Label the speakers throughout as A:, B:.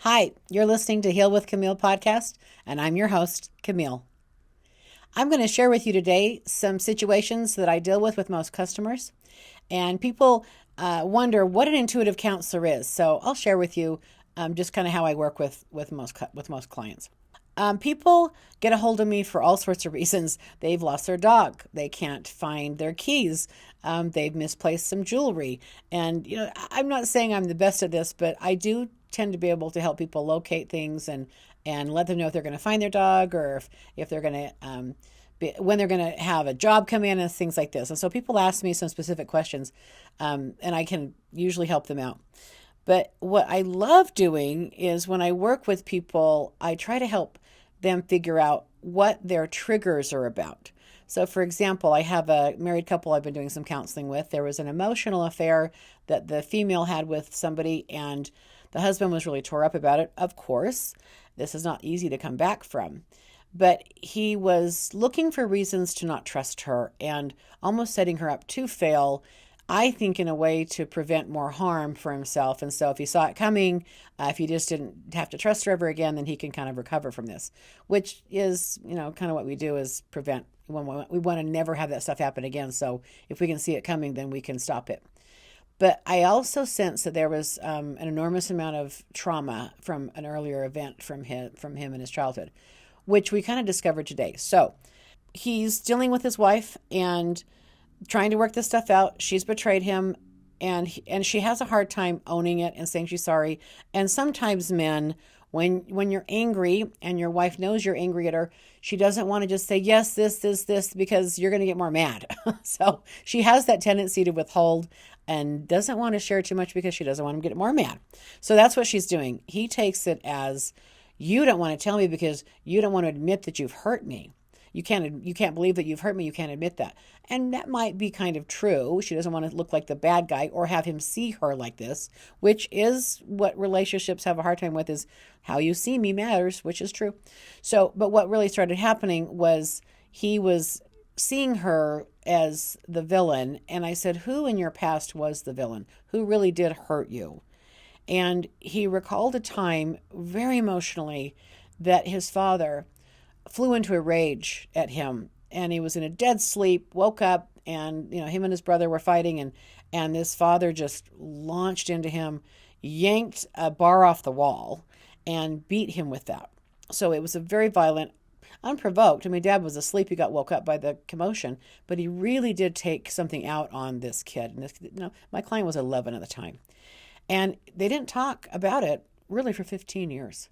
A: Hi, you're listening to Heal with Camille podcast, and I'm your host, Camille. I'm going to share with you today some situations that I deal with most customers, and people wonder what an intuitive counselor is. So I'll share with you just kind of how I work with most clients. People get a hold of me for all sorts of reasons. They've lost their dog. They can't find their keys. They've misplaced some jewelry. And, I'm not saying I'm the best at this, but I do tend to be able to help people locate things and let them know if they're going to find their dog or if they're going to, when they're going to have a job come in and things like this. And so people ask me some specific questions, and I can usually help them out. But what I love doing is when I work with people, I try to help them figure out what their triggers are about. So, for example, I have a married couple I've been doing some counseling with. There was an emotional affair that the female had with somebody, and the husband was really tore up about it. Of course, this is not easy to come back from. But he was looking for reasons to not trust her and almost setting her up to fail, I think, in a way to prevent more harm for himself. And so if he saw it coming, if he just didn't have to trust her ever again, then he can kind of recover from this, which is, kind of what we do is prevent. We want to never have that stuff happen again. So if we can see it coming, then we can stop it. But I also sense that there was an enormous amount of trauma from an earlier event from him in his childhood, which we kind of discovered today. So he's dealing with his wife and trying to work this stuff out. She's betrayed him, and she has a hard time owning it and saying she's sorry. And sometimes men, when you're angry and your wife knows you're angry at her, she doesn't want to just say yes, this, because you're going to get more mad. So she has that tendency to withhold and doesn't want to share too much because she doesn't want him to get more mad. So that's what she's doing. He takes it as, you don't want to tell me because you don't want to admit that you've hurt me. You can't believe that you've hurt me. You can't admit that. And that might be kind of true. She doesn't want to look like the bad guy or have him see her like this, which is what relationships have a hard time with, is how you see me matters, which is true. So, but what really started happening was he was seeing her as the villain. And I said, who in your past was the villain? Who really did hurt you? And he recalled a time very emotionally that his father flew into a rage at him, and he was in a dead sleep, woke up, and him and his brother were fighting, and this father just launched into him, yanked a bar off the wall, and beat him with that. So it was a very violent, unprovoked. I mean, Dad was asleep. He got woke up by the commotion, but he really did take something out on this kid. And my client was 11 at the time, and they didn't talk about it really for 15 years.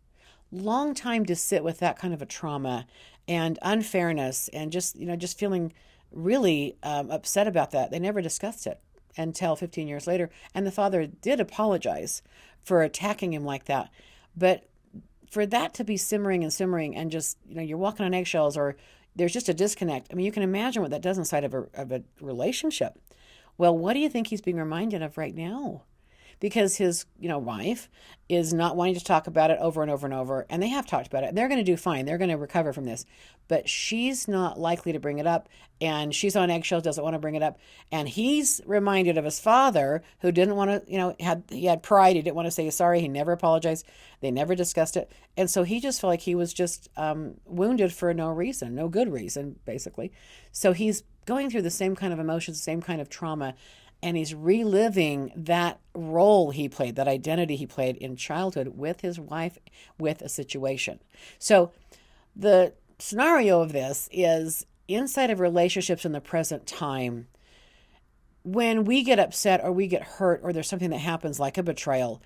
A: Long time to sit with that kind of a trauma and unfairness and just feeling really upset about that. They never discussed it until 15 years later. And the father did apologize for attacking him like that. But for that to be simmering and just, you're walking on eggshells, or there's just a disconnect. I mean, you can imagine what that does inside of a relationship. Well, what do you think he's being reminded of right now? Because his, wife is not wanting to talk about it over and over and over. And they have talked about it. And they're going to do fine. They're going to recover from this. But she's not likely to bring it up. And she's on eggshells, doesn't want to bring it up. And he's reminded of his father, who didn't want to, he had pride. He didn't want to say sorry. He never apologized. They never discussed it. And so he just felt like he was just wounded for no reason, no good reason, basically. So he's going through the same kind of emotions, the same kind of trauma. And he's reliving that role he played, that identity he played in childhood with his wife, with a situation. So the scenario of this is inside of relationships in the present time, when we get upset or we get hurt or there's something that happens like a betrayal,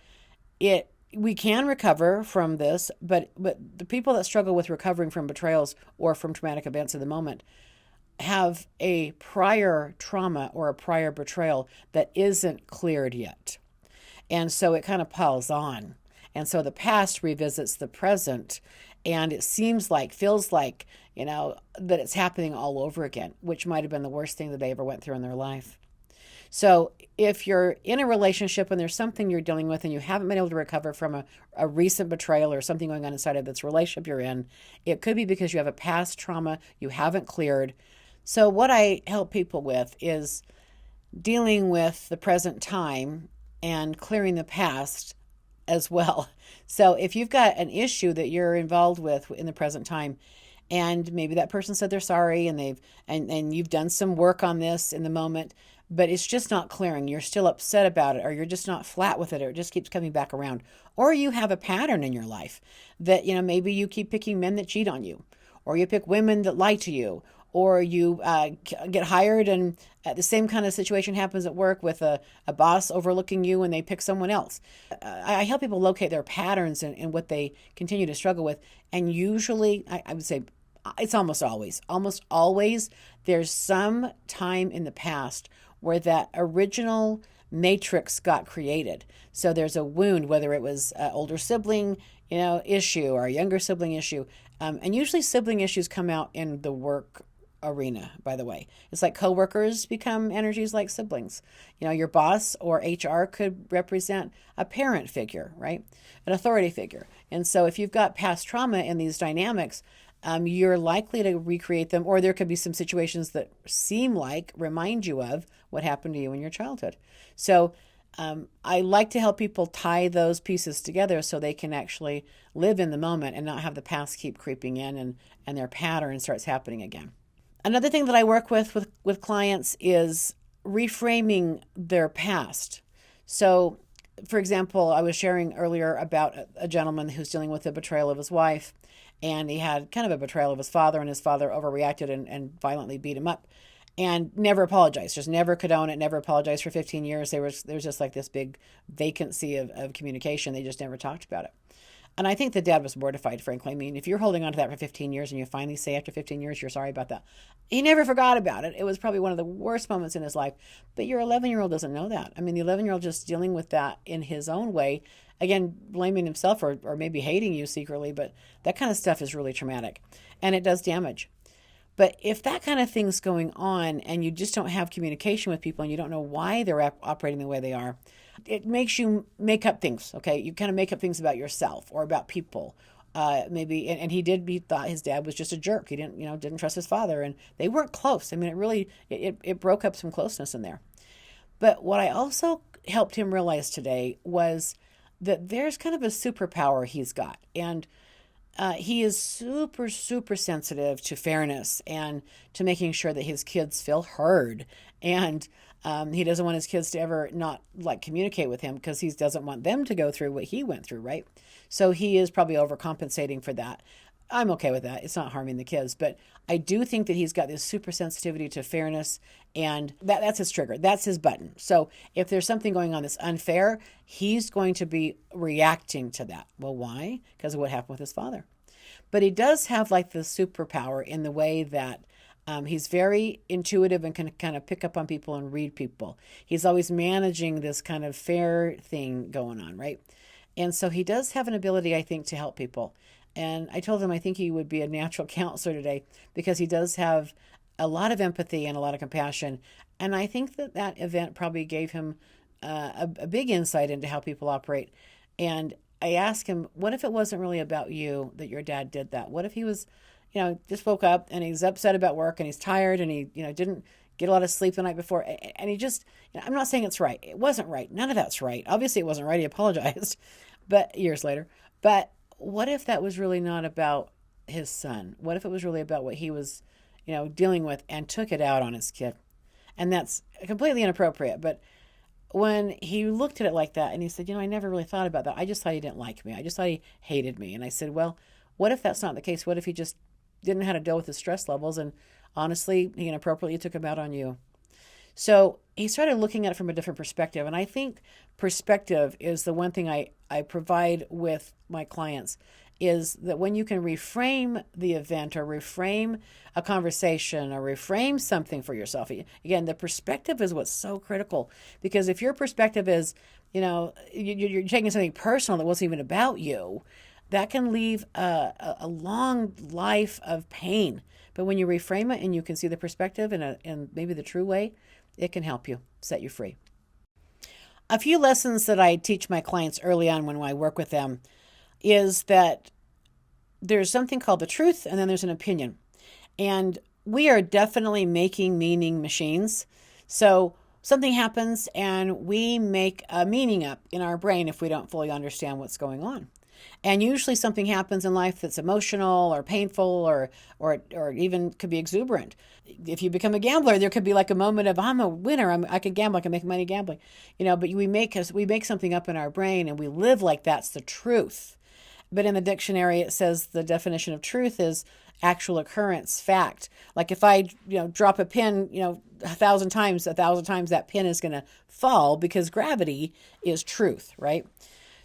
A: we can recover from this, but the people that struggle with recovering from betrayals or from traumatic events in the moment have a prior trauma or a prior betrayal that isn't cleared yet. And so it kind of piles on. And so the past revisits the present, and it feels like, that it's happening all over again, which might have been the worst thing that they ever went through in their life. So if you're in a relationship and there's something you're dealing with and you haven't been able to recover from a recent betrayal or something going on inside of this relationship you're in, it could be because you have a past trauma you haven't cleared. So what I help people with is dealing with the present time and clearing the past as well. So if you've got an issue that you're involved with in the present time, and maybe that person said they're sorry and and you've done some work on this in the moment, but it's just not clearing. You're still upset about it, or you're just not flat with it, or it just keeps coming back around. Or you have a pattern in your life that, maybe you keep picking men that cheat on you, or you pick women that lie to you, or you get hired and the same kind of situation happens at work with a boss overlooking you and they pick someone else. I help people locate their patterns and what they continue to struggle with. And usually, I would say it's almost always, there's some time in the past where that original matrix got created. So there's a wound, whether it was an older sibling, issue or a younger sibling issue. And usually sibling issues come out in the work arena, by the way. It's like coworkers become energies like siblings. Your boss or HR could represent a parent figure, right? An authority figure. And so if you've got past trauma in these dynamics, you're likely to recreate them, or there could be some situations that remind you of what happened to you in your childhood. So I like to help people tie those pieces together so they can actually live in the moment and not have the past keep creeping in and their pattern starts happening again. Another thing that I work with clients is reframing their past. So, for example, I was sharing earlier about a gentleman who's dealing with the betrayal of his wife, and he had kind of a betrayal of his father, and his father overreacted and violently beat him up and never apologized, just never condoned it, never apologized for 15 years. There was just like this big vacancy of communication. They just never talked about it. And I think the dad was mortified, frankly. I mean, if you're holding on to that for 15 years and you finally say after 15 years you're sorry about that, he never forgot about it. It was probably one of the worst moments in his life. But your 11-year-old doesn't know that. I mean, the 11-year-old just dealing with that in his own way, again, blaming himself or maybe hating you secretly, but that kind of stuff is really traumatic and it does damage. But if that kind of thing's going on and you just don't have communication with people and you don't know why they're operating the way they are, it makes you make up things, okay? You kind of make up things about yourself or about people. Maybe, and he thought his dad was just a jerk. He didn't trust his father, and they weren't close. I mean, it broke up some closeness in there. But what I also helped him realize today was that there's kind of a superpower he's got. And he is super, super sensitive to fairness and to making sure that his kids feel heard. And he doesn't want his kids to ever not communicate with him because he doesn't want them to go through what he went through, right? So he is probably overcompensating for that. I'm okay with that. It's not harming the kids, but I do think that he's got this super sensitivity to fairness, and that's his trigger. That's his button. So if there's something going on that's unfair, he's going to be reacting to that. Well, why? Because of what happened with his father. But he does have the superpower in the way that he's very intuitive and can kind of pick up on people and read people. He's always managing this kind of fair thing going on, right? And so he does have an ability, I think, to help people. And I told him I think he would be a natural counselor today because he does have a lot of empathy and a lot of compassion. And I think that event probably gave him a big insight into how people operate. And I asked him, what if it wasn't really about you that your dad did that? What if he was, just woke up and he's upset about work and he's tired and he, didn't get a lot of sleep the night before. And he just, I'm not saying it's right. It wasn't right. None of that's right. Obviously it wasn't right. He apologized, but years later. But what if that was really not about his son? What if it was really about what he was, dealing with and took it out on his kid? And that's completely inappropriate. But when he looked at it like that and he said, I never really thought about that. I just thought he didn't like me. I just thought he hated me. And I said, well, what if that's not the case? What if he just didn't know how to deal with his stress levels and honestly, he inappropriately took them out on you? So he started looking at it from a different perspective. And I think perspective is the one thing I provide with my clients, is that when you can reframe the event or reframe a conversation or reframe something for yourself, again, the perspective is what's so critical. Because if your perspective is, you're taking something personal that wasn't even about you, that can leave a long life of pain. But when you reframe it and you can see the perspective in maybe the true way, it can help you, set you free. A few lessons that I teach my clients early on when I work with them is that there's something called the truth and then there's an opinion. And we are definitely making meaning machines. So something happens and we make a meaning up in our brain if we don't fully understand what's going on. And usually something happens in life that's emotional or painful or even could be exuberant. If you become a gambler, there could be like a moment of, I'm a winner, I can gamble, I can make money gambling. But we make something up in our brain and we live like that's the truth. But in the dictionary, it says the definition of truth is actual occurrence, fact. Like if I, drop a pin, 1,000 times, that pin is going to fall because gravity is truth, right?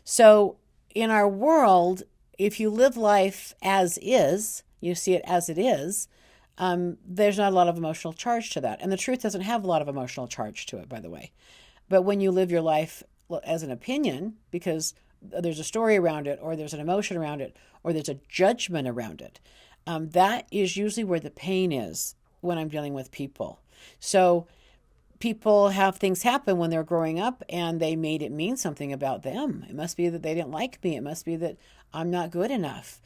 A: So in our world, if you live life as is, you see it as it is, there's not a lot of emotional charge to that. And the truth doesn't have a lot of emotional charge to it, by the way. But when you live your life as an opinion, because there's a story around it, or there's an emotion around it, or there's a judgment around it, that is usually where the pain is when I'm dealing with people. So people have things happen when they're growing up and they made it mean something about them. It must be that they didn't like me. It must be that I'm not good enough.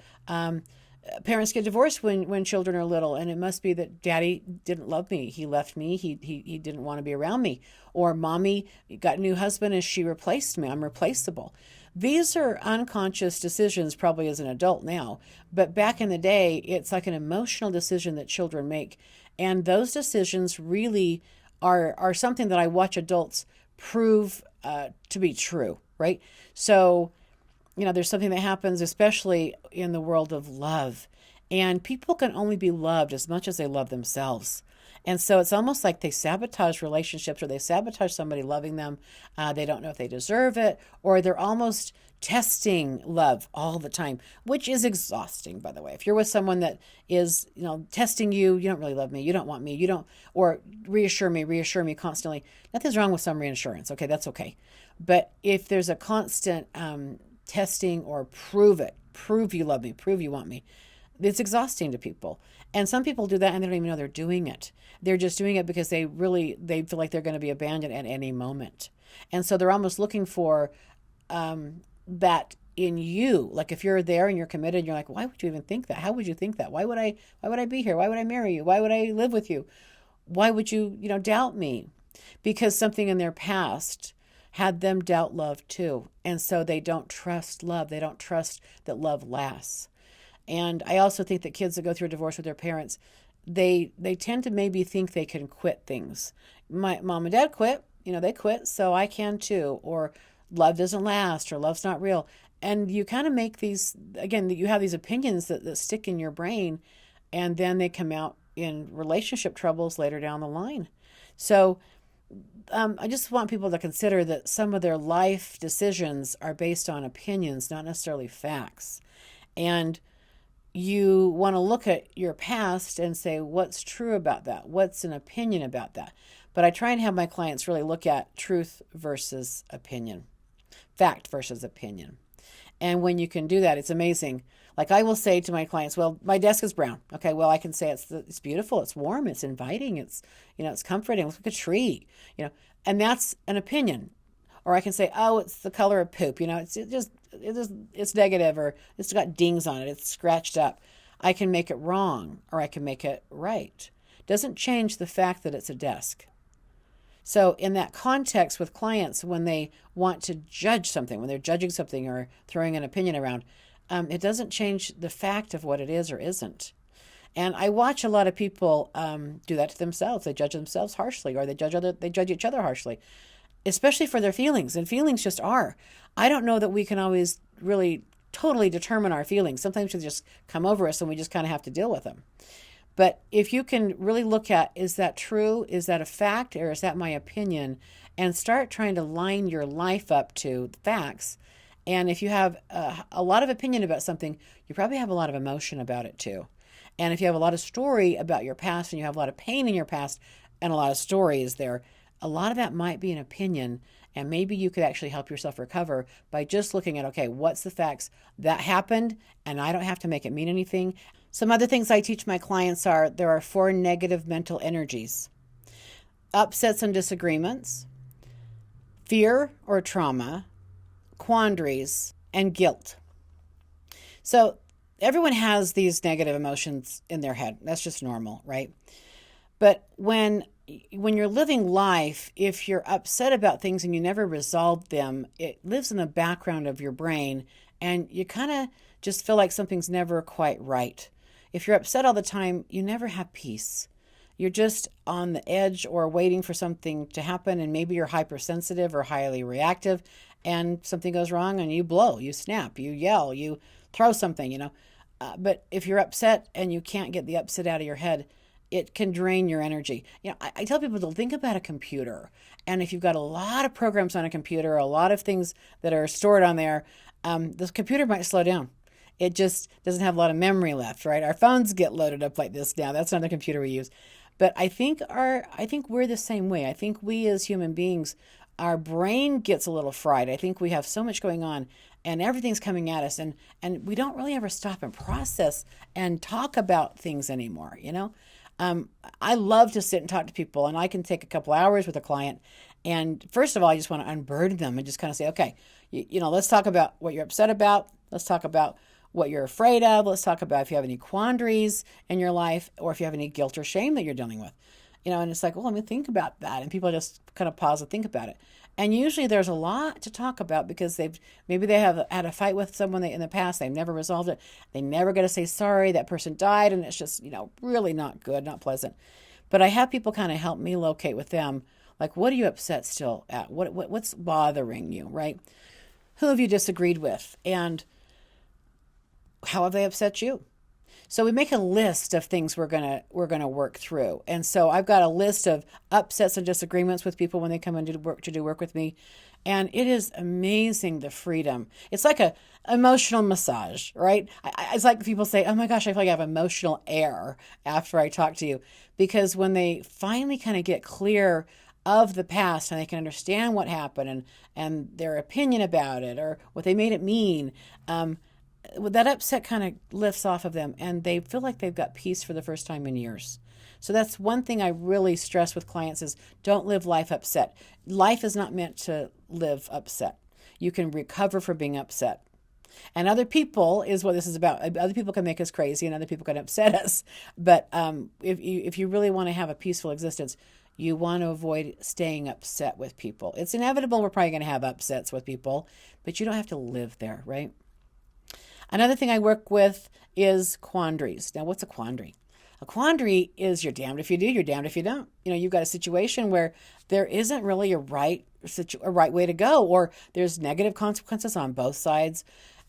A: Parents get divorced when children are little, and it must be that daddy didn't love me. He left me. He didn't want to be around me. Or mommy got a new husband and she replaced me. I'm replaceable. These are unconscious decisions probably as an adult now, but back in the day, it's like an emotional decision that children make. And those decisions really are something that I watch adults prove to be true, right? So, there's something that happens, especially in the world of love. And people can only be loved as much as they love themselves. And so it's almost like they sabotage relationships, or they sabotage somebody loving them. They don't know if they deserve it, or they're almost testing love all the time, which is exhausting, by the way. If you're with someone that is, testing you, you don't really love me, you don't want me, you don't, or reassure me constantly. Nothing's wrong with some reassurance. Okay, that's okay. But if there's a constant testing or prove you love me, prove you want me, it's exhausting to people. And some people do that and they don't even know they're doing it. They're just doing it because they feel like they're going to be abandoned at any moment. And so they're almost looking for that in you. Like if you're there and you're committed, you're like, why would you even think that? How would you think that? Why would I be here? Why would I marry you? Why would I live with you? Why would you, doubt me? Because something in their past had them doubt love too. And so they don't trust love. They don't trust that love lasts. And I also think that kids that go through a divorce with their parents, they tend to maybe think they can quit things. My mom and dad quit, they quit, so I can too. Or love doesn't last, or love's not real. And you kind of make these, again, you have these opinions that stick in your brain, and then they come out in relationship troubles later down the line. So I just want people to consider that some of their life decisions are based on opinions, not necessarily facts. And you want to look at your past and say, what's true about that? What's an opinion about that? But I try and have my clients really look at truth versus opinion, fact versus opinion. And when you can do that, it's amazing. Like I will say to my clients, well, my desk is brown. Okay, well, I can say it's beautiful, it's warm, it's inviting, it's comforting, it's like a tree, and that's an opinion. Or I can say, oh, it's the color of poop, it's negative, or it's got dings on it, it's scratched up. I can make it wrong, or I can make it right. Doesn't change the fact that it's a desk. So in that context with clients, when they want to judge something, when they're judging something or throwing an opinion around, it doesn't change the fact of what it is or isn't. And I watch a lot of people do that to themselves. They judge themselves harshly, or they judge each other harshly, especially for their feelings. And feelings just are. I don't know that we can always really totally determine our feelings. Sometimes they just come over us and we just kind of have to deal with them. But if you can really look at, is that true? Is that a fact? Or is that my opinion? And start trying to line your life up to the facts. And if you have a lot of opinion about something, you probably have a lot of emotion about it too. And if you have a lot of story about your past, and you have a lot of pain in your past and a lot of stories there, a lot of that might be an opinion. And maybe you could actually help yourself recover by just looking at, okay, what's the facts that happened? And I don't have to make it mean anything. Some other things I teach my clients are, there are 4 negative mental energies: upsets and disagreements, fear or trauma, quandaries, and guilt. So everyone has these negative emotions in their head. That's just normal, right? But when when you're living life, if you're upset about things and you never resolve them, it lives in the background of your brain and you kind of just feel like something's never quite right. If you're upset all the time, you never have peace. You're just on the edge or waiting for something to happen, and maybe you're hypersensitive or highly reactive, and something goes wrong and you blow, you snap, you yell, you throw something. But if you're upset and you can't get the upset out of your head, it can drain your energy. I tell people to think about a computer. And if you've got a lot of programs on a computer, a lot of things that are stored on there, the computer might slow down. It just doesn't have a lot of memory left, right? Our phones get loaded up like this now. That's not the computer we use. But I think we're the same way. I think we as human beings, our brain gets a little fried. I think we have so much going on and everything's coming at us, and we don't really ever stop and process and talk about things anymore. I love to sit and talk to people, and I can take a couple hours with a client. And first of all, I just want to unburden them and just kind of say, okay, let's talk about what you're upset about. Let's talk about what you're afraid of. Let's talk about if you have any quandaries in your life or if you have any guilt or shame that you're dealing with. And it's like, well, let me think about that. And people just kind of pause and think about it. And usually there's a lot to talk about because maybe they have had a fight with someone in the past. They've never resolved it. They never got to say sorry. That person died, and it's just, really not good, not pleasant. But I have people kind of help me locate with them, like, what are you upset still at? What's bothering you, right? Who have you disagreed with? And how have they upset you? So we make a list of things we're gonna work through. And so I've got a list of upsets and disagreements with people when they come in to do work with me. And it is amazing, the freedom. It's like a emotional massage, right? It's like people say, oh my gosh, I feel like I have emotional air after I talk to you. Because when they finally kind of get clear of the past and they can understand what happened and their opinion about it or what they made it mean, that upset kind of lifts off of them and they feel like they've got peace for the first time in years. So that's one thing I really stress with clients is don't live life upset. Life is not meant to live upset. You can recover from being upset. And other people is what this is about. Other people can make us crazy and other people can upset us. But if you really want to have a peaceful existence, you want to avoid staying upset with people. It's inevitable we're probably going to have upsets with people, but you don't have to live there, right? Another thing I work with is quandaries. Now, what's a quandary? A quandary is you're damned if you do, you're damned if you don't. You've got a situation where there isn't really a right way to go, or there's negative consequences on both sides.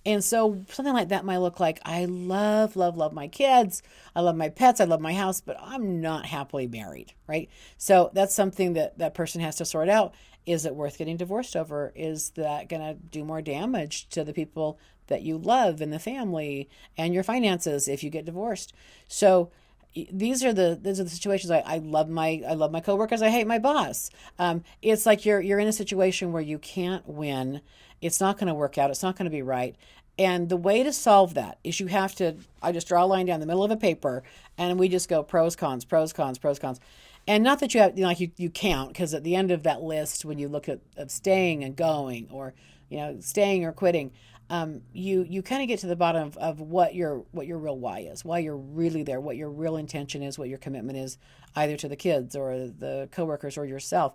A: And so something like that might look like, I love, love, love my kids. I love my pets. I love my house, but I'm not happily married, right? So that's something that person has to sort out. Is it worth getting divorced over? Is that going to do more damage to the people that you love and the family and your finances if you get divorced? So these are the situations. I love my coworkers. I hate my boss. It's like you're in a situation where you can't win. It's not going to work out. It's not going to be right. And the way to solve that is I just draw a line down the middle of a paper and we just go pros, cons, pros, cons, pros, cons. And not that you have, you count, because at the end of that list, when you look at of staying and going or, staying or quitting, you kind of get to the bottom of what your real why is, why you're really there, what your real intention is, what your commitment is, either to the kids or the coworkers or yourself.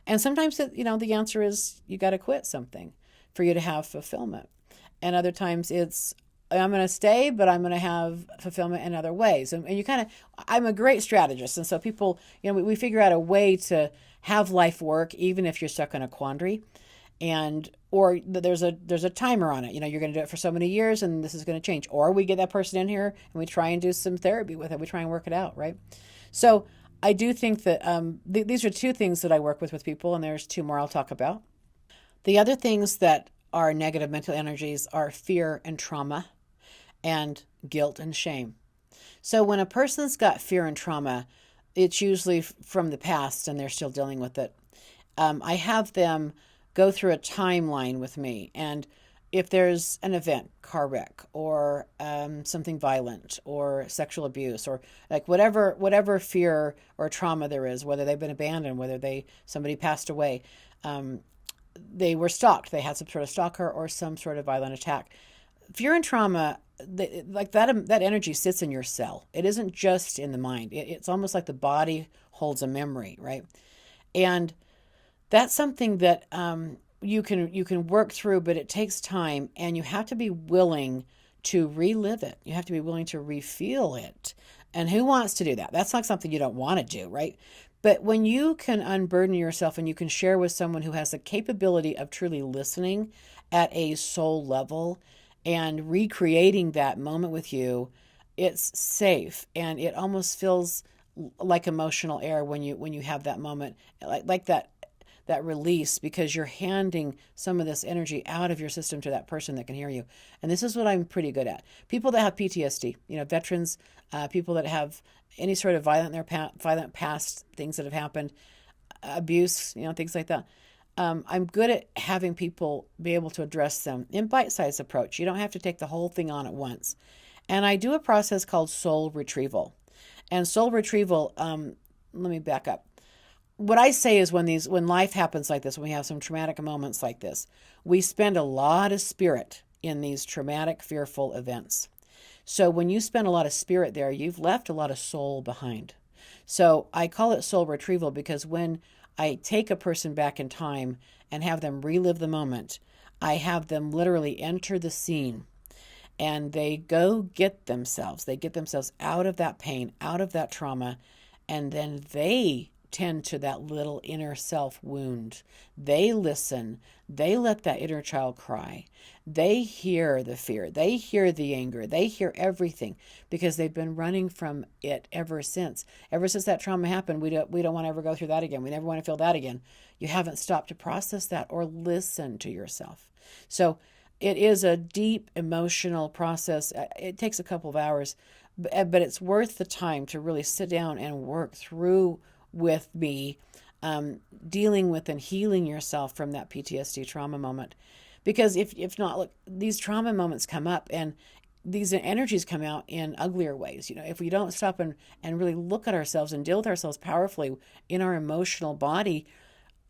A: And sometimes, the answer is you got to quit something for you to have fulfillment. And other times it's, I'm going to stay, but I'm going to have fulfillment in other ways. And you I'm a great strategist. And so people, we figure out a way to have life work, even if you're stuck in a quandary. Or there's a timer on it. You're going to do it for so many years and this is going to change. Or we get that person in here and we try and do some therapy with it. We try and work it out, right? So I do think that these are two things that I work with people, and there's two more I'll talk about. The other things that are negative mental energies are fear and trauma and guilt and shame. So when a person's got fear and trauma, it's usually from the past and they're still dealing with it. I have them go through a timeline with me, and if there's an event, car wreck, or something violent, or sexual abuse, or like whatever fear or trauma there is, whether they've been abandoned, whether somebody passed away, they were stalked, they had some sort of stalker or some sort of violent attack. Fear and trauma, like that energy sits in your cell. It isn't just in the mind. It's almost like the body holds a memory, right? And that's something that you can work through, but it takes time, and you have to be willing to relive it. You have to be willing to refeel it. And who wants to do that? That's not something you don't want to do, right? But when you can unburden yourself and you can share with someone who has the capability of truly listening at a soul level and recreating that moment with you, it's safe, and it almost feels like emotional air when you have that moment, like that release, because you're handing some of this energy out of your system to that person that can hear you. And this is what I'm pretty good at. People that have PTSD, veterans, people that have any sort of violent past things that have happened, abuse, things like that. I'm good at having people be able to address them in bite-sized approach. You don't have to take the whole thing on at once. And I do a process called soul retrieval. And soul retrieval, let me back up. What I say is when life happens like this, when we have some traumatic moments like this, we spend a lot of spirit in these traumatic, fearful events. So when you spend a lot of spirit there, you've left a lot of soul behind. So I call it soul retrieval because when I take a person back in time and have them relive the moment, I have them literally enter the scene, and they get themselves out of that pain, out of that trauma, and then they tend to that little inner self wound. They listen. They let that inner child cry. They hear the fear. They hear the anger. They hear everything because they've been running from it ever since. Ever since that trauma happened, we don't want to ever go through that again. We never want to feel that again. You haven't stopped to process that or listen to yourself. So it is a deep emotional process. It takes a couple of hours, but it's worth the time to really sit down and work through with me, dealing with and healing yourself from that PTSD trauma moment. Because if not, look, these trauma moments come up and these energies come out in uglier ways. If we don't stop and really look at ourselves and deal with ourselves powerfully in our emotional body,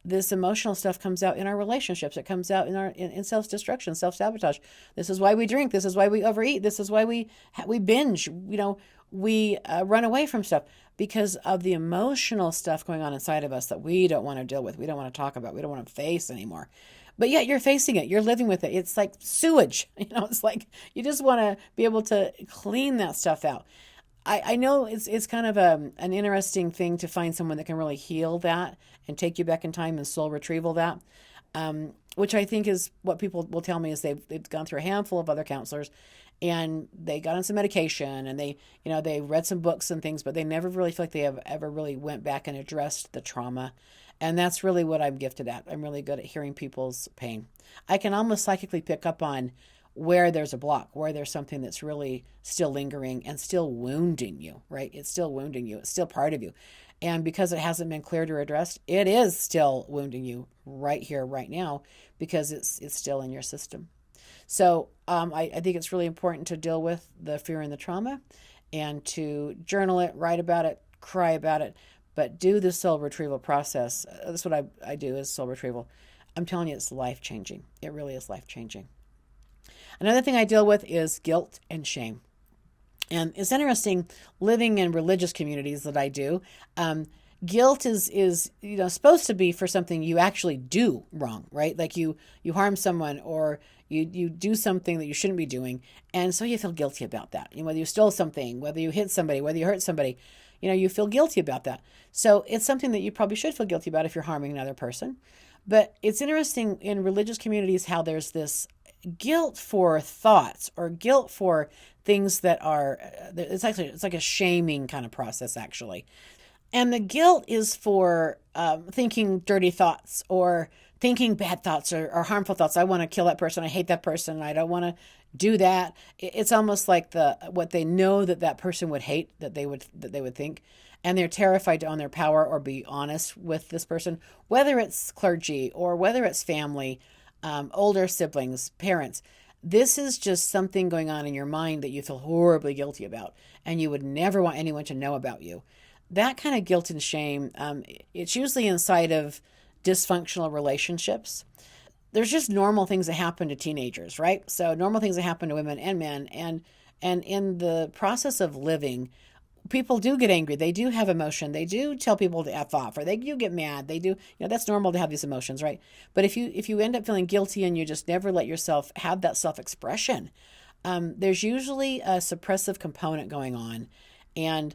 A: this emotional stuff comes out in our relationships. It comes out in self-destruction, self-sabotage. This is why we drink. This is why we overeat. This is why we binge. We run away from stuff because of the emotional stuff going on inside of us that we don't want to deal with. We don't want to talk about. We don't want to face anymore. But yet you're facing it. You're living with it. It's like sewage. It's like you just want to be able to clean that stuff out. I know it's kind of an interesting thing to find someone that can really heal that and take you back in time and soul retrieval that, which I think is what people will tell me is they've gone through a handful of other counselors and they got on some medication and they read some books and things, but they never really feel like they have ever really went back and addressed the trauma. And that's really what I'm gifted at. I'm really good at hearing people's pain. I can almost psychically pick up on where there's a block, where there's something that's really still lingering and still wounding you, right? It's still wounding you. It's still part of you. And because it hasn't been cleared or addressed, it is still wounding you right here, right now, because it's still in your system. So I think it's really important to deal with the fear and the trauma and to journal it, write about it, cry about it, but do the soul retrieval process. That's what I do is soul retrieval. I'm telling you, it's life-changing. It really is life-changing. Another thing I deal with is guilt and shame. And it's interesting living in religious communities that I do. Guilt is supposed to be for something you actually do wrong, right? Like you harm someone or you do something that you shouldn't be doing, and so you feel guilty about that. Whether you stole something, whether you hit somebody, whether you hurt somebody, you feel guilty about that. So it's something that you probably should feel guilty about if you're harming another person. But it's interesting in religious communities how there's this guilt for thoughts or guilt for things that are, it's like a shaming kind of process actually. And the guilt is for thinking dirty thoughts or thinking bad thoughts or harmful thoughts. I want to kill that person. I hate that person. I don't want to do that. It's almost like what they know that person would hate, that they would think. And they're terrified to own their power or be honest with this person, whether it's clergy or whether it's family, older siblings, parents. This is just something going on in your mind that you feel horribly guilty about, and you would never want anyone to know about you. That kind of guilt and shame, it's usually inside of dysfunctional relationships. There's just normal things that happen to teenagers, right? So normal things that happen to women and men. And in the process of living, people do get angry. They do have emotion. They do tell people to F off, or they do get mad. They do, that's normal to have these emotions, right? But if you end up feeling guilty and you just never let yourself have that self-expression, there's usually a suppressive component going on. And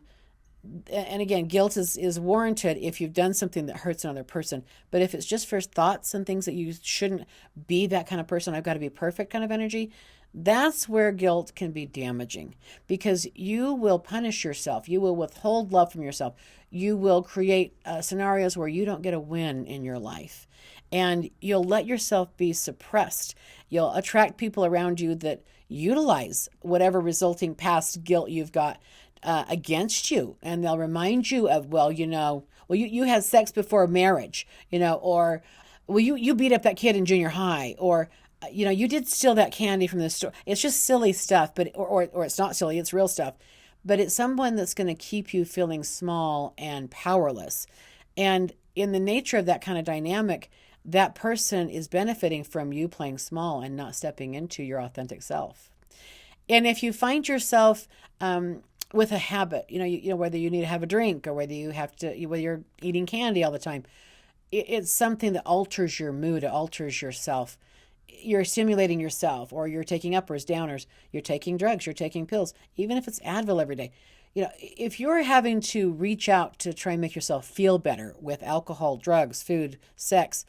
A: again, guilt is warranted if you've done something that hurts another person. But if it's just for thoughts and things that you shouldn't be that kind of person, I've got to be perfect kind of energy, that's where guilt can be damaging, because you will punish yourself. You will withhold love from yourself. You will create scenarios where you don't get a win in your life. And you'll let yourself be suppressed. You'll attract people around you that utilize whatever resulting past guilt you've got against you. And they'll remind you of, you had sex before marriage, or, you beat up that kid in junior high, or, you did steal that candy from the store. It's just silly stuff, but or it's not silly, it's real stuff. But it's someone that's going to keep you feeling small and powerless. And in the nature of that kind of dynamic, that person is benefiting from you playing small and not stepping into your authentic self. And if you find yourself with a habit, whether you need to have a drink, or whether you're eating candy all the time, it's something that alters your mood, it alters yourself. You're stimulating yourself, or you're taking uppers, downers, you're taking drugs, you're taking pills, even if it's Advil every day. If you're having to reach out to try and make yourself feel better with alcohol, drugs, food, sex,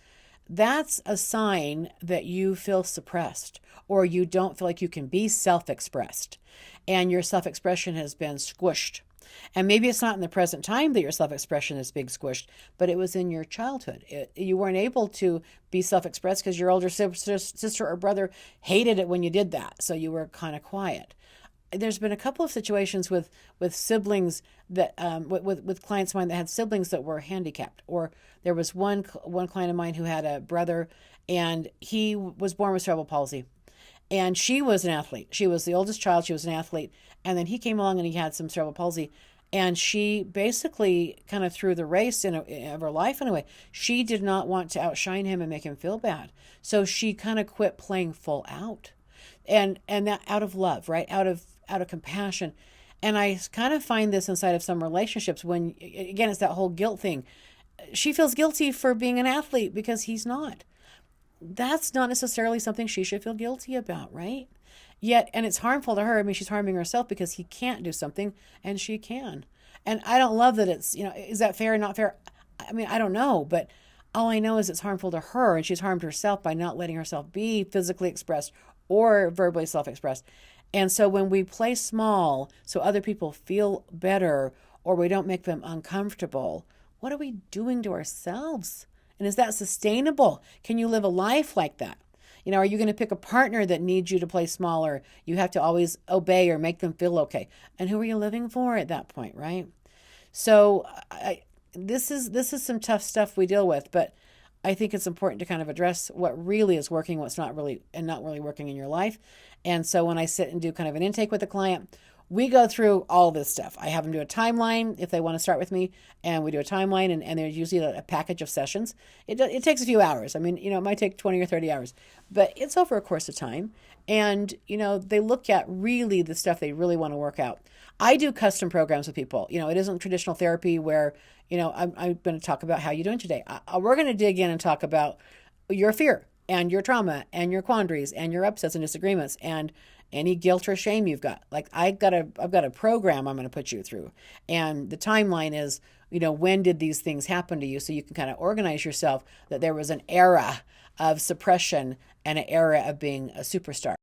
A: that's a sign that you feel suppressed, or you don't feel like you can be self-expressed, and your self-expression has been squished. And maybe it's not in the present time that your self-expression is big squished, but it was in your childhood. You weren't able to be self-expressed because your older sister or brother hated it when you did that, so you were kind of quiet. There's been a couple of situations with siblings that with clients of mine that had siblings that were handicapped. Or there was one client of mine who had a brother, and he was born with cerebral palsy. And she was an athlete. She was the oldest child. She was an athlete. And then he came along and he had some cerebral palsy. And she basically kind of threw the race of her life in a way. She did not want to outshine him and make him feel bad. So she kind of quit playing full out. And that out of love, right? Out of compassion. And I kind of find this inside of some relationships when, again, it's that whole guilt thing. She feels guilty for being an athlete because he's not. That's not necessarily something she should feel guilty about, right? Yet, and it's harmful to her. I mean, she's harming herself because he can't do something and she can. And I don't love that it's, is that fair or not fair? I mean, I don't know, but all I know is it's harmful to her, and she's harmed herself by not letting herself be physically expressed or verbally self-expressed. And so when we play small so other people feel better, or we don't make them uncomfortable, what are we doing to ourselves? And is that sustainable? Can you live a life like that? Are you going to pick a partner that needs you to play smaller? You have to always obey or make them feel okay. And who are you living for at that point, right? So this is some tough stuff we deal with, but I think it's important to kind of address what really is working, what's not really working in your life. And so when I sit and do kind of an intake with a client, we go through all this stuff. I have them do a timeline if they want to start with me, and we do a timeline, and there's usually a package of sessions. It takes a few hours. I mean, it might take 20 or 30 hours, but it's over a course of time. And, they look at really the stuff they really want to work out. I do custom programs with people. It isn't traditional therapy where, I'm going to talk about how you're doing today. We're going to dig in and talk about your fear and your trauma and your quandaries and your upsets and disagreements and any guilt or shame you've got. Like I've got a program I'm going to put you through. And the timeline is, when did these things happen to you? So you can kind of organize yourself that there was an era of suppression and an era of being a superstar.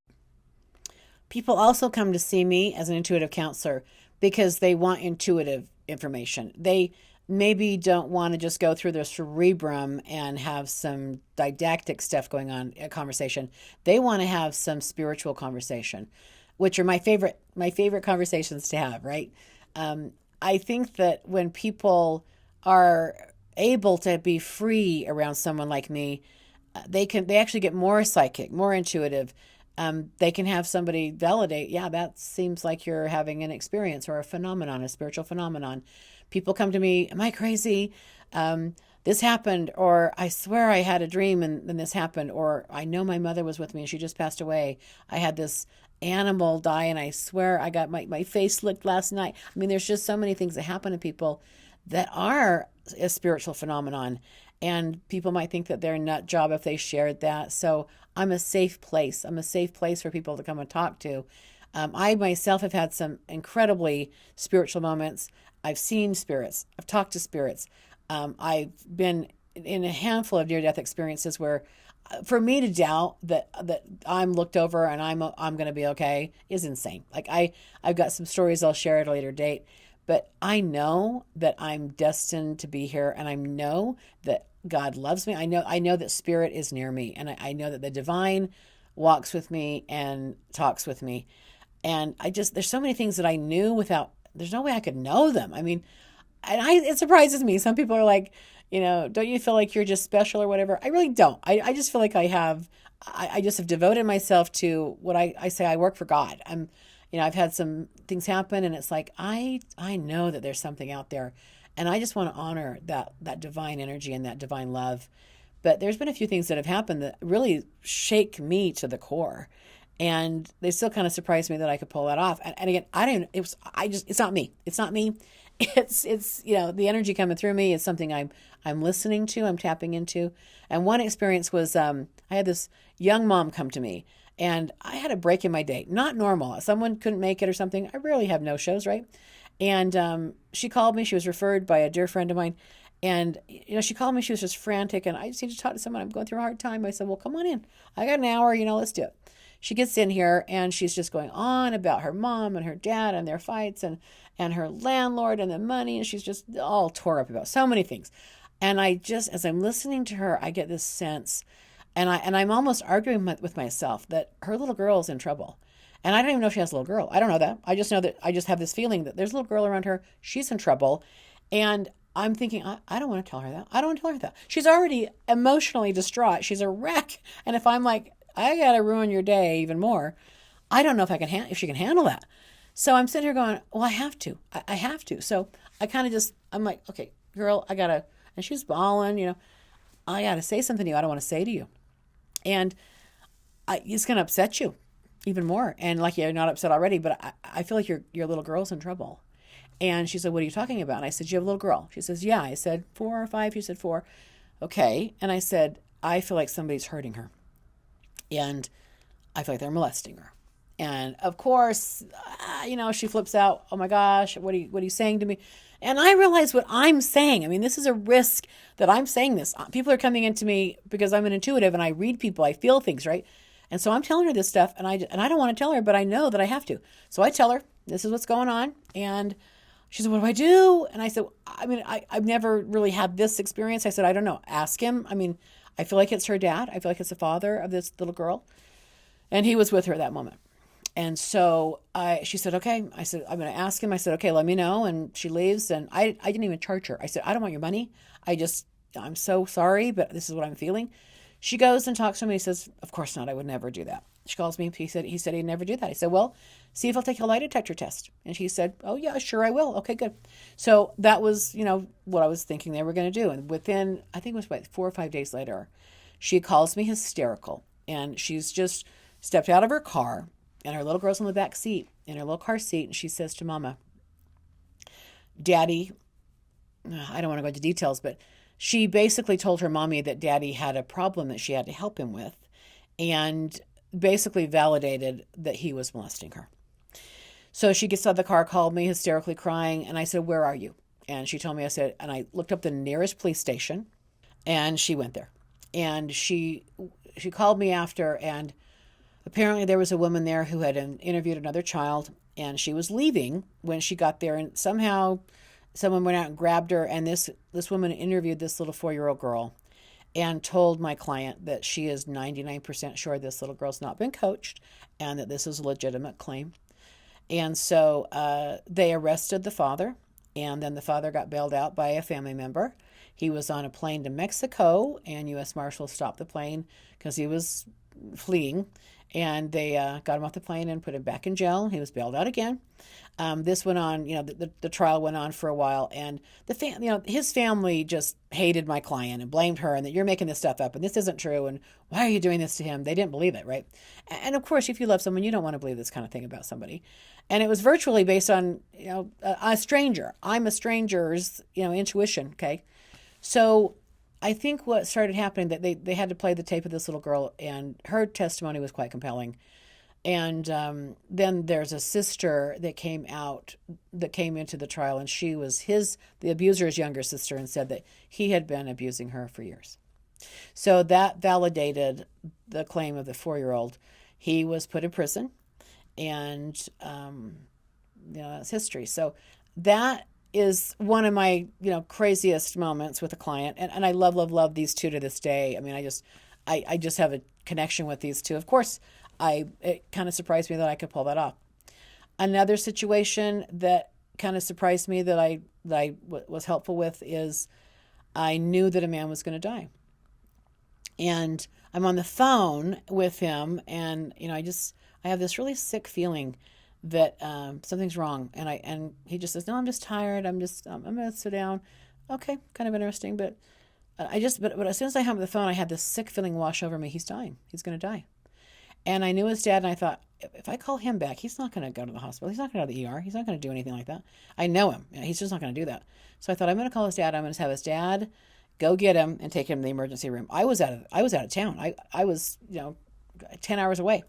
A: People also come to see me as an intuitive counselor because they want intuitive information. They maybe don't want to just go through their cerebrum and have some didactic stuff going on, a conversation. They want to have some spiritual conversation, which are my favorite conversations to have, right? I think that when people are able to be free around someone like me, they actually get more psychic, more intuitive. They can have somebody validate, yeah, that seems like you're having an experience or a phenomenon, a spiritual phenomenon. People come to me, am I crazy? This happened, or I swear I had a dream and then this happened, or I know my mother was with me and she just passed away. I had this animal die, and I swear I got my face licked last night. I mean, there's just so many things that happen to people that are a spiritual phenomenon, and people might think that they're a nut job if they shared that. So I'm a safe place. I'm a safe place for people to come and talk to. I myself have had some incredibly spiritual moments. I've seen spirits. I've talked to spirits. I've been in a handful of near-death experiences where, for me to doubt that I'm looked over and I'm going to be okay is insane. Like I've got some stories I'll share at a later date, but I know that I'm destined to be here, and I know that God loves me. I know that spirit is near me, and I know that the divine walks with me and talks with me. And there's so many things that I knew without, there's no way I could know them. I mean, it surprises me. Some people are like, don't you feel like you're just special or whatever? I really don't. I just feel like I just have devoted myself to what I say. I work for God. I've had some things happen, and it's like, I know that there's something out there, and I just want to honor that divine energy and that divine love. But there's been a few things that have happened that really shake me to the core. And they still kind of surprised me that I could pull that off. And again, it's not me. It's not me. It's the energy coming through me is something I'm listening to, I'm tapping into. And one experience was, I had this young mom come to me, and I had a break in my day. Not normal. Someone couldn't make it or something. I rarely have no-shows, right? And she called me. She was referred by a dear friend of mine. And, she called me. She was just frantic. And I just need to talk to someone. I'm going through a hard time. I said, well, come on in. I got an hour. Let's do it. She gets in here, and she's just going on about her mom and her dad and their fights and her landlord and the money. And she's just all tore up about so many things. And as I'm listening to her, I get this sense, and I'm almost arguing with myself that her little girl's in trouble. And I don't even know if she has a little girl. I don't know that. I just know that I just have this feeling that there's a little girl around her. She's in trouble. And I'm thinking, I don't want to tell her that. I don't want to tell her that. She's already emotionally distraught. She's a wreck. And if I'm like, I got to ruin your day even more, I don't know if if she can handle that. So I'm sitting here going, well, I have to. I have to. So I kind of I'm like, okay, girl, I got to, and she's bawling, I got to say something to you I don't want to say to you. And it's going to upset you even more. And like, you're not upset already, but I feel like your little girl's in trouble. And she said, what are you talking about? And I said, you have a little girl. She says, yeah. I said, 4 or 5. She said, 4. Okay. And I said, I feel like somebody's hurting her. And I feel like they're molesting her. And of course, she flips out. Oh my gosh, what are you saying to me? And I realize what I'm saying. I mean, this is a risk that I'm saying this. People are coming into me because I'm an intuitive and I read people. I feel things, right? And so I'm telling her this stuff, and I don't want to tell her, but I know that I have to. So I tell her, this is what's going on. And she said, what do I do? And I said, I've never really had this experience. I said, I don't know. Ask him. I feel like it's her dad. I feel like it's the father of this little girl. And he was with her at that moment. And so she said, okay. I said, I'm going to ask him. I said, okay, let me know. And she leaves. And I didn't even charge her. I said, I don't want your money. I'm so sorry, but this is what I'm feeling. She goes and talks to him. And he says, of course not. I would never do that. She calls me. He said he'd never do that. I said, well, see if I'll take a lie detector test. And she said, oh yeah, sure I will. Okay, good. So that was, what I was thinking they were going to do. And within, I think it was 4 or 5 days later, she calls me hysterical. And she's just stepped out of her car, and her little girl's in the back seat, in her little car seat. And she says to Mama, Daddy, I don't want to go into details, but she basically told her mommy that Daddy had a problem that she had to help him with, and basically validated that he was molesting her. So she gets out of the car, called me hysterically crying, and I said, where are you? And she told me, and I looked up the nearest police station, and she went there. And she called me after, and apparently there was a woman there who had interviewed another child, and she was leaving when she got there, and somehow someone went out and grabbed her, and this woman interviewed this little 4-year-old girl and told my client that she is 99% sure this little girl's not been coached and that this is a legitimate claim. And so they arrested the father, and then the father got bailed out by a family member. He was on a plane to Mexico, and U.S. Marshals stopped the plane because he was fleeing. and they got him off the plane and put him back in jail. He was bailed out again. This went on, the trial went on for a while, and his family just hated my client and blamed her, and that you're making this stuff up, and this isn't true, and why are you doing this to him? They didn't believe it, right? And of course, if you love someone, you don't want to believe this kind of thing about somebody. And it was virtually based on, a stranger. I'm a stranger's, intuition. Okay, so I think what started happening that they had to play the tape of this little girl, and her testimony was quite compelling. And then there's a sister that came into the trial, and she was the abuser's younger sister, and said that he had been abusing her for years. So that validated the claim of the 4-year-old. He was put in prison, and that's history. So that is one of my craziest moments with a client, and I love these two to this day. I mean, I just have a connection with these two. Of course, it kind of surprised me that I could pull that off. Another situation that kind of surprised me that I was helpful with is I knew that a man was going to die, and I'm on the phone with him, and I have this really sick feeling that something's wrong, and he just says, "No, I'm just tired. I'm gonna sit down." Okay, kind of interesting, but but as soon as I hung up the phone, I had this sick feeling wash over me. He's dying. He's going to die. And I knew his dad, and I thought, if I call him back, he's not going to go to the hospital. He's not going to go to the ER. He's not going to do anything like that. I know him. He's just not going to do that. So I thought, I'm going to call his dad. I'm going to have his dad go get him and take him to the emergency room. I was out of town. I was 10 hours away.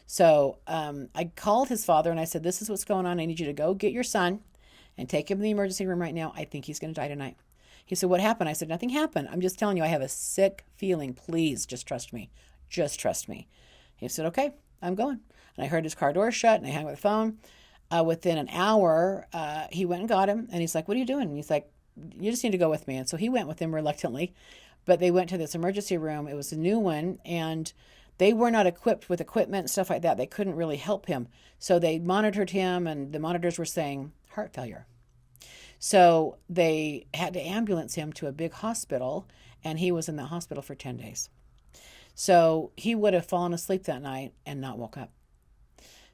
A: So I called his father, and I said, this is what's going on. I need you to go get your son and take him to the emergency room right now. I think he's going to die tonight. He said, what happened? I said, nothing happened. I'm just telling you, I have a sick feeling. Please just trust me. Just trust me. He said, okay, I'm going. And I heard his car door shut, and I hung up the phone. Within an hour, he went and got him, and he's like, what are you doing? And he's like, you just need to go with me. And so he went with him reluctantly, but they went to this emergency room. It was a new one, and they were not equipped with equipment and stuff like that. They couldn't really help him. So they monitored him, and the monitors were saying heart failure. So they had to ambulance him to a big hospital, and he was in the hospital for 10 days. So he would have fallen asleep that night and not woke up.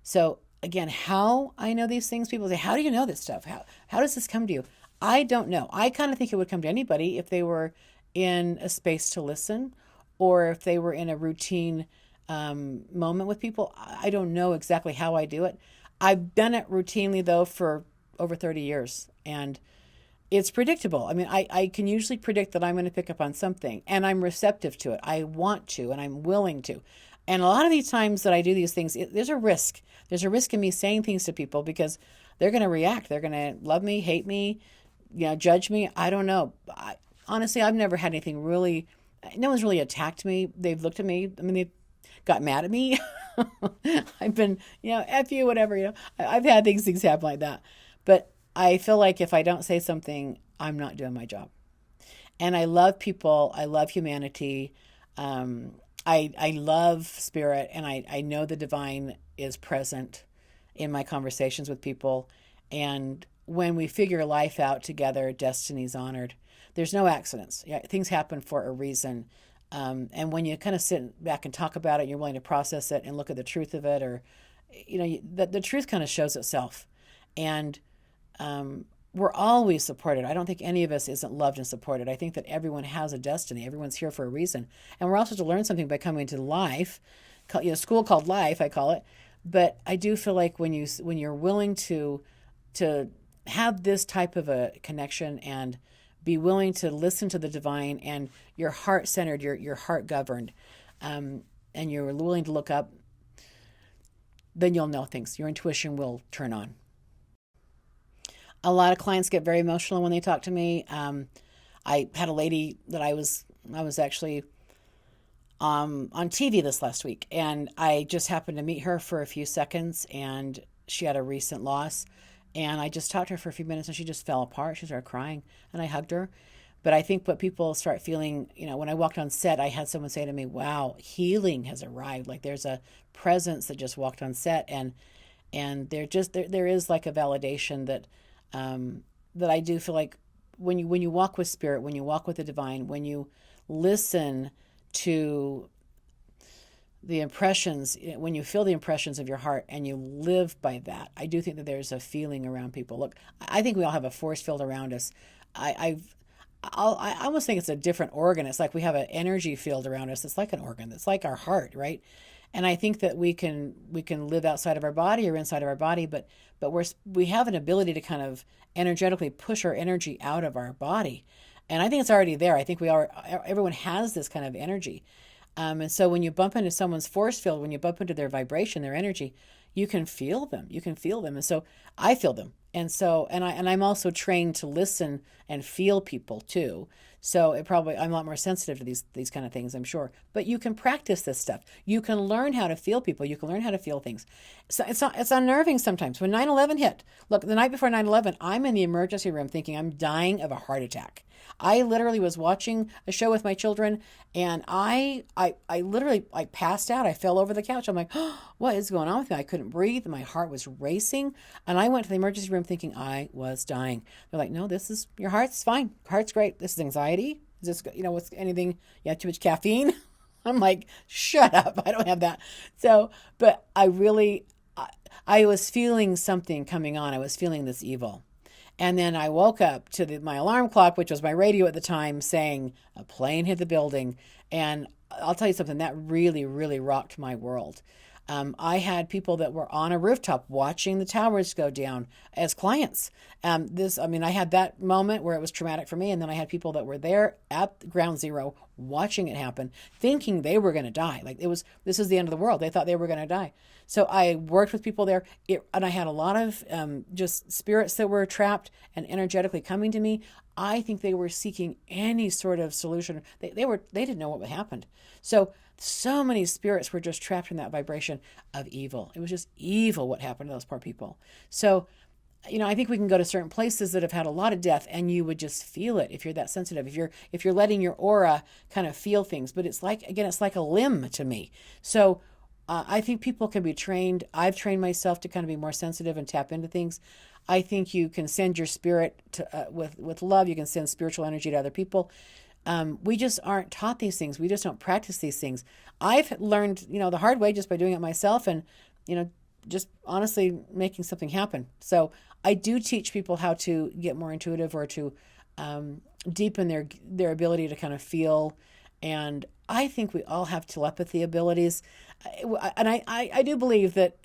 A: So again, how I know these things, people say, how do you know this stuff? How does this come to you? I don't know. I kind of think it would come to anybody if they were in a space to listen, or if they were in a routine moment with people. I don't know exactly how I do it. I've done it routinely, though, for over 30 years, and it's predictable. I mean, I can usually predict that I'm going to pick up on something, and I'm receptive to it. I want to, and I'm willing to. And a lot of these times that I do these things, there's a risk. There's a risk in me saying things to people because they're going to react. They're going to love me, hate me, judge me. I don't know. Honestly, I've never had anything really, no one's really attacked me. They've looked at me. I mean, they got mad at me. I've been, F you, whatever, I've had things happen like that. But I feel like if I don't say something, I'm not doing my job. And I love people. I love humanity. I love spirit, and I know the divine is present in my conversations with people. And when we figure life out together, destiny's honored. There's no accidents. Yeah, things happen for a reason. And when you kind of sit back and talk about it, you're willing to process it and look at the truth of it, or the truth kind of shows itself. And we're always supported. I don't think any of us isn't loved and supported. I think that everyone has a destiny. Everyone's here for a reason. And we're also to learn something by coming to life. School called life, I call it. But I do feel like when you're willing to have this type of a connection and be willing to listen to the divine, and your heart centered, your heart governed, and you're willing to look up, then you'll know things. Your intuition will turn on. A lot of clients get very emotional when they talk to me. I had a lady that I was actually on TV this last week, and I just happened to meet her for a few seconds, and she had a recent loss, and I just talked to her for a few minutes, and she just fell apart. She started crying, and I hugged her. But I think what people start feeling, when I walked on set, I had someone say to me, wow, healing has arrived. Like there's a presence that just walked on set, and there is like a validation that I do feel like when you walk with spirit, when you walk with the divine, when you listen to the impressions, when you feel the impressions of your heart and you live by that, I do think that there's a feeling around people. Look, I think we all have a force field around us. I, I've, I almost think it's a different organ. It's like we have an energy field around us. It's like an organ. It's like our heart, right? And I think that we can live outside of our body or inside of our body, but we have an ability to kind of energetically push our energy out of our body, and I think it's already there. I think everyone has this kind of energy. And so when you bump into someone's force field, when you bump into their vibration, their energy, you can feel them. You can feel them. And so I feel them. And I'm also trained to listen and feel people too. So I'm a lot more sensitive to these kind of things, I'm sure. But you can practice this stuff. You can learn how to feel people. You can learn how to feel things. So it's unnerving sometimes. When 9/11 hit, look, the night before 9/11, I'm in the emergency room thinking I'm dying of a heart attack. I literally was watching a show with my children, and I literally passed out. I fell over the couch. I'm like, oh, what is going on with me? I couldn't breathe. My heart was racing, and I went to the emergency room thinking I was dying. They're like, no, this is your heart's fine. Heart's great. This is anxiety. Is this what's anything? You have too much caffeine? I'm like, shut up. I don't have that. So, but I was feeling something coming on. I was feeling this evil. And then I woke up to my alarm clock, which was my radio at the time, saying a plane hit the building. And I'll tell you something, that really, really rocked my world. I had people that were on a rooftop watching the towers go down as clients. I had that moment where it was traumatic for me, and then I had people that were there at ground zero watching it happen, thinking they were going to die. This is the end of the world. They thought they were going to die. So I worked with people there, and I had a lot of just spirits that were trapped and energetically coming to me. I think they were seeking any sort of solution. They didn't know what happened. So many spirits were just trapped in that vibration of evil. It was just evil what happened to those poor people. So, I think we can go to certain places that have had a lot of death, and you would just feel it if you're that sensitive. If you're letting your aura kind of feel things, but it's like a limb to me. So I think people can be trained. I've trained myself to kind of be more sensitive and tap into things. I think you can send your spirit with love. You can send spiritual energy to other people. We just aren't taught these things. We just don't practice these things. I've learned, the hard way just by doing it myself and, just honestly making something happen. So I do teach people how to get more intuitive or to deepen their ability to kind of feel. And I think we all have telepathy abilities. And I do believe that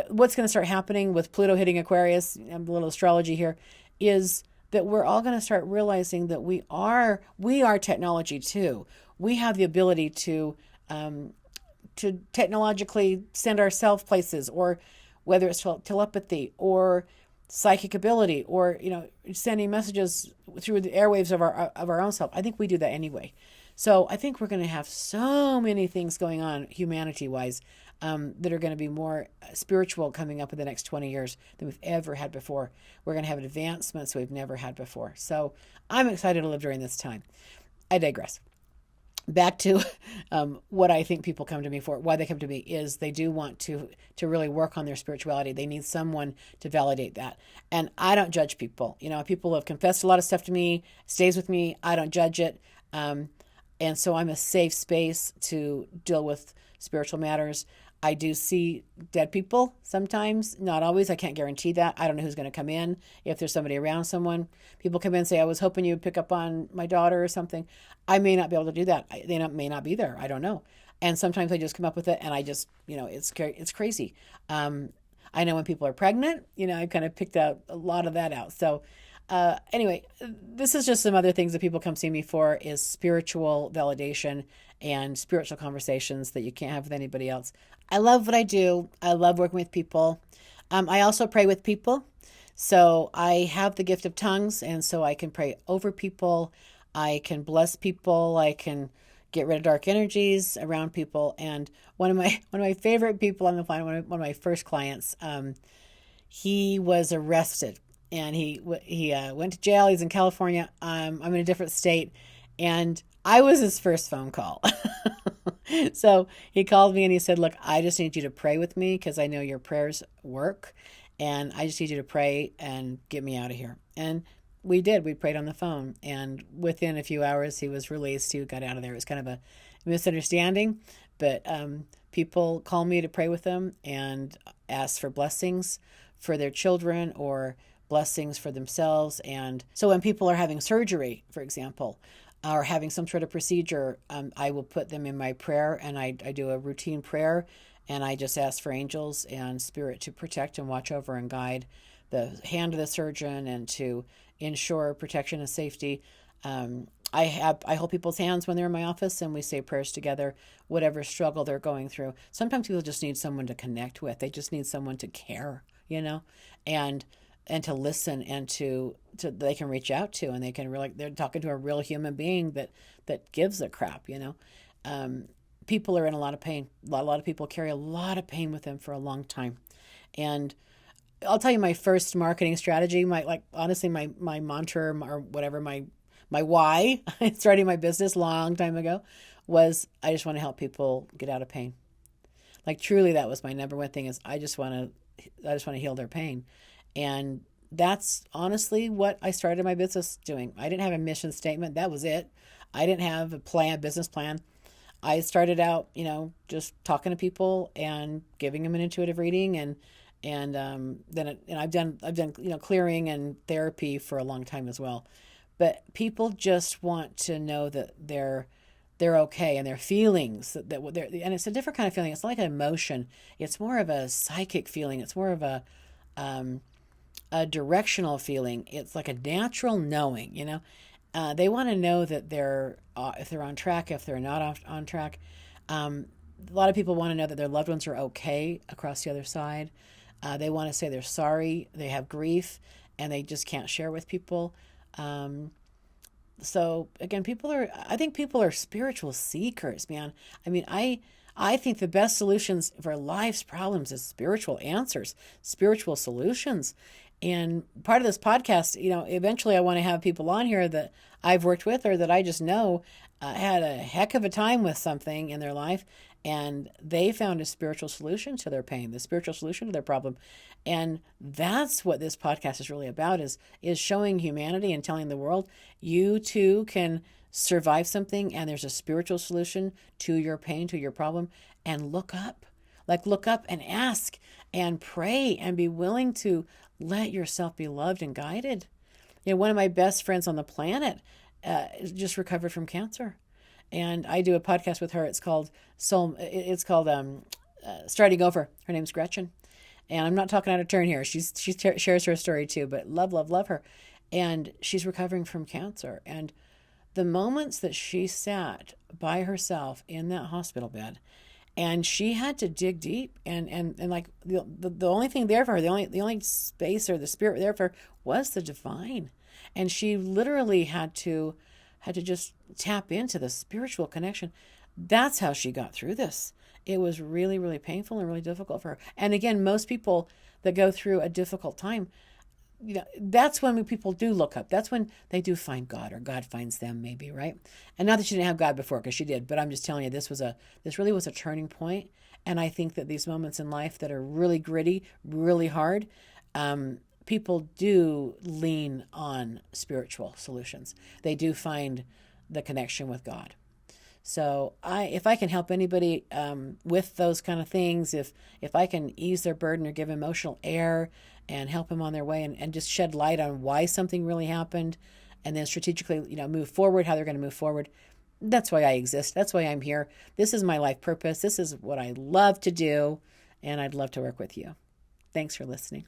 A: what's going to start happening with Pluto hitting Aquarius, a little astrology here, is that we're all going to start realizing that we are technology too. We have the ability to technologically send ourselves places, or whether it's telepathy or psychic ability, or sending messages through the airwaves of our own self. I think we do that anyway. So I think we're going to have so many things going on humanity-wise that are going to be more spiritual coming up in the next 20 years than we've ever had before. We're going to have advancements we've never had before. So I'm excited to live during this time. I digress. Back to what I think people come to me for. Why they come to me is they do want to really work on their spirituality. They need someone to validate that. And I don't judge people. People have confessed a lot of stuff to me, stays with me. I don't judge it. And so I'm a safe space to deal with spiritual matters. I do see dead people sometimes, not always. I can't guarantee that. I don't know who's going to come in. If there's somebody around someone, people come in and say, I was hoping you would pick up on my daughter or something. I may not be able to do that. They may not be there. I don't know. And sometimes I just come up with it, and I just, it's crazy. I know when people are pregnant, I kind of picked out a lot of that out. So anyway, this is just some other things that people come see me for, is spiritual validation and spiritual conversations that you can't have with anybody else. I love what I do. I love working with people. I also pray with people. So I have the gift of tongues, and so I can pray over people. I can bless people. I can get rid of dark energies around people. And one of my favorite people on the planet, one of my first clients, he was arrested. And he went to jail. He's in California. I'm in a different state, and I was his first phone call. So he called me and he said, look, I just need you to pray with me because I know your prayers work, and I just need you to pray and get me out of here. And we did. We prayed on the phone, and within a few hours he was released. He got out of there. It was kind of a misunderstanding, but People call me to pray with them and ask for blessings for their children or blessings for themselves. And so when people are having surgery, for example, or having some sort of procedure, I will put them in my prayer, and I do a routine prayer, and I just ask for angels and spirit to protect and watch over and guide the hand of the surgeon and to ensure protection and safety. I hold people's hands when they're in my office, and we say prayers together, whatever struggle they're going through. Sometimes people just need someone to connect with. They just need someone to care, and to listen, and to they can reach out to, and they can really, they're talking to a real human being that gives a crap. People are in a lot of pain. A lot of people carry a lot of pain with them for a long time, and I'll tell you my first marketing strategy, honestly, my mantra or whatever, my why starting my business long time ago was I just want to help people get out of pain. Like truly, that was my number one thing, is I just want to heal their pain. And that's honestly what I started my business doing. I didn't have a mission statement. That was it. I didn't have a business plan. I started out, just talking to people and giving them an intuitive reading, and I've done clearing and therapy for a long time as well. But people just want to know that they're okay, and their feelings and it's a different kind of feeling. It's not like an emotion. It's more of a psychic feeling. It's more of a directional feeling. It's like a natural knowing. They want to know that if they're on track, if they're not on track. A lot of people want to know that their loved ones are okay across the other side. They want to say they're sorry. They have grief, and they just can't share with people. So again, I think people are spiritual seekers, man. I mean, I think the best solutions for life's problems is spiritual answers, spiritual solutions. And part of this podcast, eventually I want to have people on here that I've worked with or that I just know had a heck of a time with something in their life, and they found a spiritual solution to their pain, the spiritual solution to their problem. And that's what this podcast is really about, is showing humanity and telling the world, you too can survive something, and there's a spiritual solution to your pain, to your problem. And look up and ask and pray and be willing to let yourself be loved and guided. One of my best friends on the planet just recovered from cancer, and I do a podcast with her. It's called Starting Over. Her name's Gretchen, and I'm not talking out of turn here. She shares her story too, but love her. And she's recovering from cancer, and the moments that she sat by herself in that hospital bed, and she had to dig deep, and like the only thing there for her, the only space or the spirit there for her was the divine. And she literally had to just tap into the spiritual connection. That's how she got through this. It was really, really painful and really difficult for her. And again, most people that go through a difficult time, that's when people do look up. That's when they do find God, or God finds them, maybe, right? And not that she didn't have God before, because she did, but I'm just telling you, this really was a turning point. And I think that these moments in life that are really gritty, really hard, people do lean on spiritual solutions. They do find the connection with God. So if I can help anybody with those kind of things, if I can ease their burden or give emotional air and help them on their way, and just shed light on why something really happened, and then strategically, move forward, how they're going to move forward. That's why I exist. That's why I'm here. This is my life purpose. This is what I love to do, and I'd love to work with you. Thanks for listening.